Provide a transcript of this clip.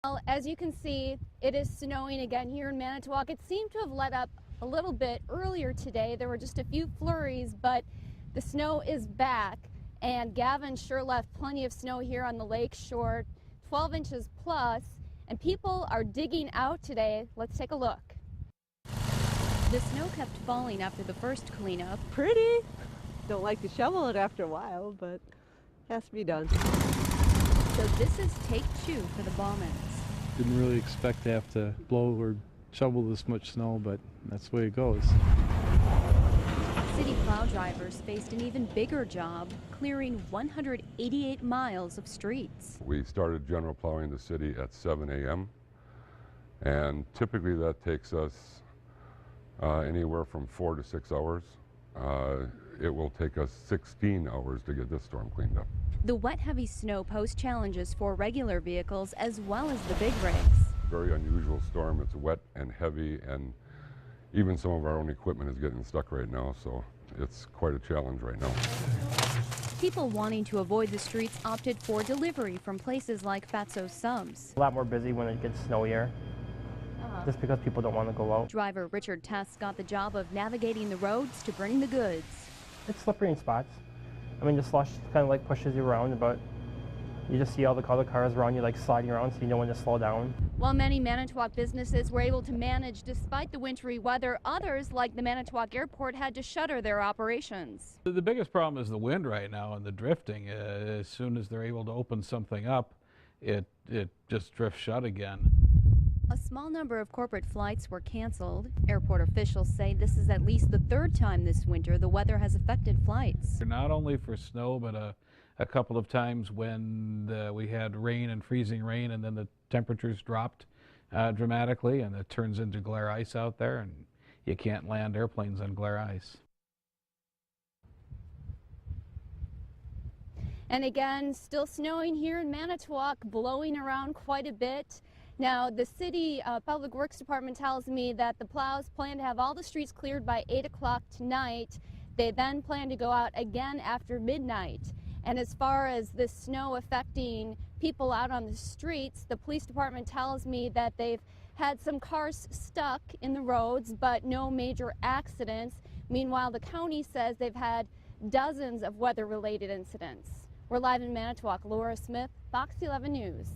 Well, as you can see, it is snowing again here in Manitowoc. It seemed to have let up a little bit earlier today. There were just a few flurries, but the snow is back, and Gavin sure left plenty of snow here on the Lakeshore, 12 inches plus, and people are digging out today. Let's take a look. The snow kept falling after the first cleanup. Pretty. Don't like to shovel it after a while, but it has to be done. So this is take 2 for the Baughmans. Didn't really expect to have to blow or shovel this much snow, but that's the way it goes. City plow drivers faced an even bigger job, clearing 188 miles of streets. We started general plowing the city at 7 a.m. and typically that takes us anywhere from 4 to 6 hours. It will take us 16 hours to get this storm cleaned up. The wet, heavy snow posed challenges for regular vehicles as well as the big rigs. Very unusual storm. It's wet and heavy, and even some of our own equipment is getting stuck right now, so it's quite a challenge right now. People wanting to avoid the streets opted for delivery from places like Fatso's Subs. A lot more busy when it gets snowier, just because people don't want to go out. Driver Richard Tess got the job of navigating the roads to bring the goods. It's slippery in spots. I mean, the slush kind of like pushes you around, but you just see all the other cars around you like sliding around, so you know when to slow down. While many Manitowoc businesses were able to manage despite the wintry weather, others, like the Manitowoc Airport, had to shutter their operations. The biggest problem is the wind right now and the drifting. As soon as they're able to open something up, it just drifts shut again. A small number of corporate flights were canceled. Airport officials say this is at least the third time this winter the weather has affected flights. Not only for snow, but a couple of times when we had rain and freezing rain, and then the temperatures dropped dramatically, and it turns into glare ice out there, and you can't land airplanes on glare ice. And again, still snowing here in Manitowoc, blowing around quite a bit. Now, the city Public Works Department tells me that the plows plan to have all the streets cleared by 8 o'clock tonight. They then plan to go out again after midnight. And as far as the snow affecting people out on the streets, the police department tells me that they've had some cars stuck in the roads, but no major accidents. Meanwhile, the county says they've had dozens of weather-related incidents. We're live in Manitowoc. Laura Smith, Fox 11 News.